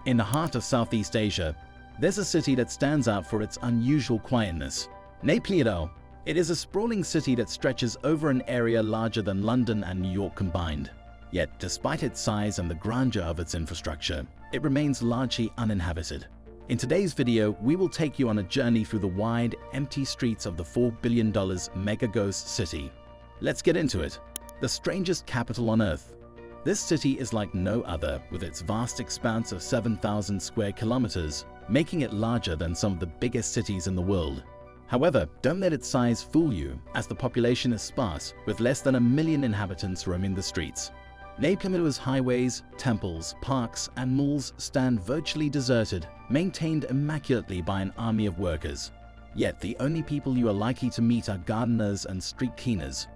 In the heart of Southeast Asia, there's a city that stands out for its unusual quietness. Naypyidaw. It is a sprawling city that stretches over an area larger than London and New York combined. Yet, despite its size and the grandeur of its infrastructure, it remains largely uninhabited. In today's video, we will take you on a journey through the wide, empty streets of the $4 billion mega-ghost city. Let's get into it. The strangest capital on Earth. This city is like no other, with its vast expanse of 7,000 square kilometers, making it larger than some of the biggest cities in the world. However, don't let its size fool you, as the population is sparse, with less than 1 million inhabitants roaming the streets. Naypyidaw's highways, temples, parks, and malls stand virtually deserted, maintained immaculately by an army of workers. Yet the only people you are likely to meet are gardeners and street cleaners.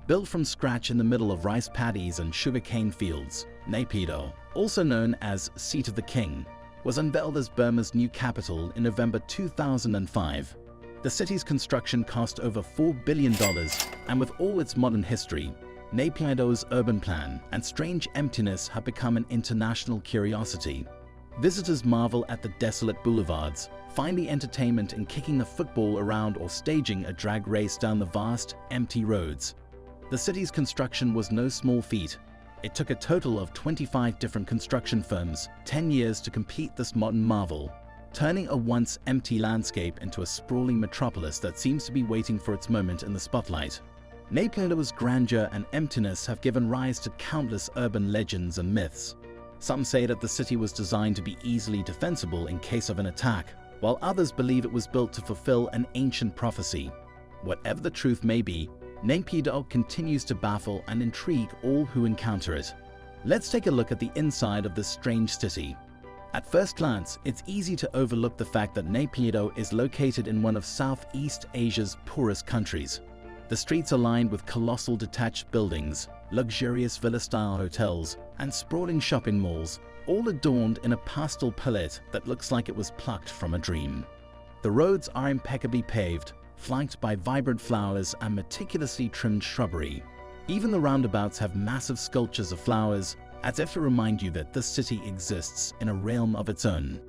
Built from scratch in the middle of rice paddies and sugarcane fields, Naypyidaw, also known as Seat of the King, was unveiled as Burma's new capital in November 2005. The city's construction cost over $4 billion, and with all its modern history, Naypyidaw's urban plan and strange emptiness have become an international curiosity. Visitors marvel at the desolate boulevards, finding entertainment in kicking a football around or staging a drag race down the vast, empty roads. The city's construction was no small feat. It took a total of 25 different construction firms 10 years to complete this modern marvel, turning a once empty landscape into a sprawling metropolis that seems to be waiting for its moment in the spotlight. Naypyidaw's grandeur and emptiness have given rise to countless urban legends and myths. Some say that the city was designed to be easily defensible in case of an attack, while others believe it was built to fulfill an ancient prophecy. Whatever the truth may be, Naypyidaw continues to baffle and intrigue all who encounter it. Let's take a look at the inside of this strange city. At first glance, it's easy to overlook the fact that Naypyidaw is located in one of Southeast Asia's poorest countries. The streets are lined with colossal detached buildings, luxurious villa-style hotels, and sprawling shopping malls, all adorned in a pastel palette that looks like it was plucked from a dream. The roads are impeccably paved, flanked by vibrant flowers and meticulously trimmed shrubbery. Even the roundabouts have massive sculptures of flowers, as if to remind you that this city exists in a realm of its own.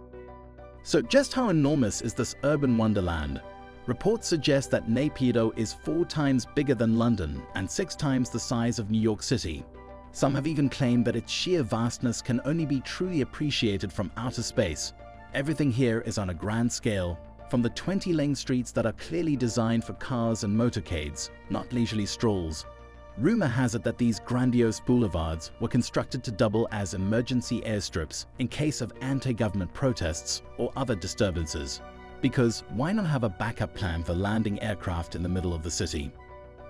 So just how enormous is this urban wonderland? Reports suggest that Naypyidaw is 4 times bigger than London and 6 times the size of New York City. Some have even claimed that its sheer vastness can only be truly appreciated from outer space. Everything here is on a grand scale, from the 20-lane streets that are clearly designed for cars and motorcades, not leisurely strolls. Rumor has it that these grandiose boulevards were constructed to double as emergency airstrips in case of anti-government protests or other disturbances. Because why not have a backup plan for landing aircraft in the middle of the city?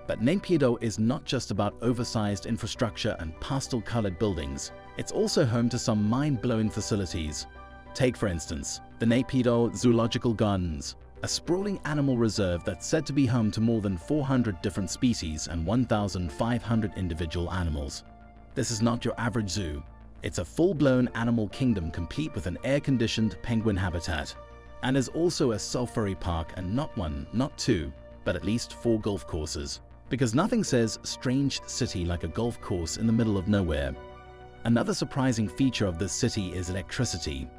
But Naypyidaw is not just about oversized infrastructure and pastel-colored buildings. It's also home to some mind-blowing facilities. Take, for instance, the Naypyidaw Zoological Gardens, a sprawling animal reserve that's said to be home to more than 400 different species and 1,500 individual animals. This is not your average zoo. It's a full-blown animal kingdom complete with an air-conditioned penguin habitat. And is also a safari park, and not 1, not 2, but at least 4 golf courses. Because nothing says strange city like a golf course in the middle of nowhere. Another surprising feature of this city is electricity.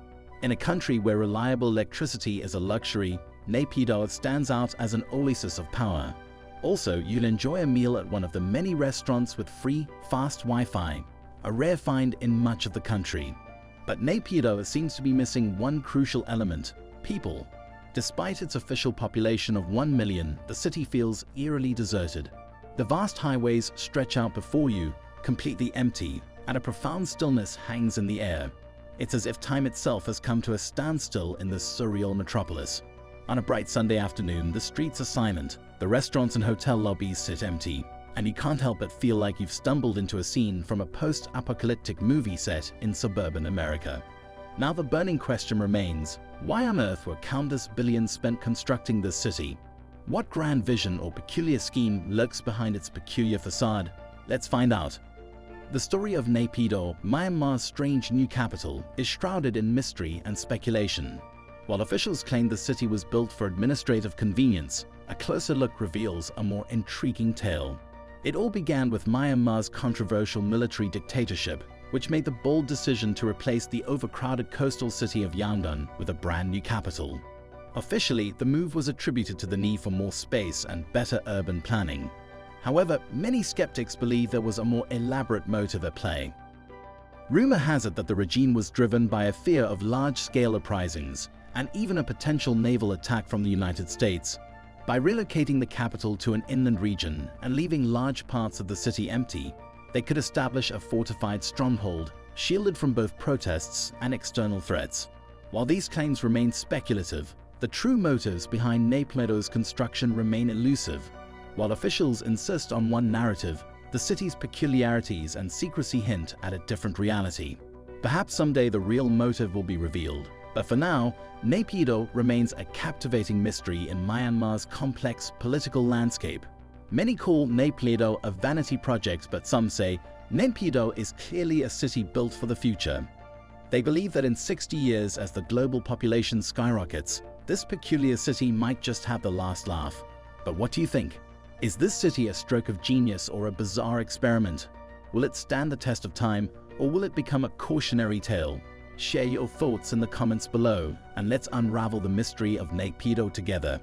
In a country where reliable electricity is a luxury, Naypyidaw stands out as an oasis of power. Also, you'll enjoy a meal at one of the many restaurants with free, fast Wi-Fi, a rare find in much of the country. But Naypyidaw seems to be missing one crucial element: people. Despite its official population of 1 million, the city feels eerily deserted. The vast highways stretch out before you, completely empty, and a profound stillness hangs in the air. It's as if time itself has come to a standstill in this surreal metropolis. On a bright Sunday afternoon, the streets are silent, the restaurants and hotel lobbies sit empty, and you can't help but feel like you've stumbled into a scene from a post-apocalyptic movie set in suburban America. Now the burning question remains: why on earth were countless billions spent constructing this city? What grand vision or peculiar scheme lurks behind its peculiar facade? Let's find out. The story of Naypyidaw, Myanmar's strange new capital, is shrouded in mystery and speculation. While officials claim the city was built for administrative convenience, a closer look reveals a more intriguing tale. It all began with Myanmar's controversial military dictatorship, which made the bold decision to replace the overcrowded coastal city of Yangon with a brand new capital. Officially, the move was attributed to the need for more space and better urban planning. However, many skeptics believe there was a more elaborate motive at play. Rumor has it that the regime was driven by a fear of large-scale uprisings and even a potential naval attack from the United States. By relocating the capital to an inland region and leaving large parts of the city empty, they could establish a fortified stronghold, shielded from both protests and external threats. While these claims remain speculative, the true motives behind Naypyidao's construction remain elusive. While officials insist on one narrative, the city's peculiarities and secrecy hint at a different reality. Perhaps someday the real motive will be revealed, but for now, Naypyidaw remains a captivating mystery in Myanmar's complex political landscape. Many call Naypyidaw a vanity project, but some say Naypyidaw is clearly a city built for the future. They believe that in 60 years, as the global population skyrockets, this peculiar city might just have the last laugh. But what do you think? Is this city a stroke of genius or a bizarre experiment? Will it stand the test of time, or will it become a cautionary tale? Share your thoughts in the comments below, and let's unravel the mystery of Naypyidaw together.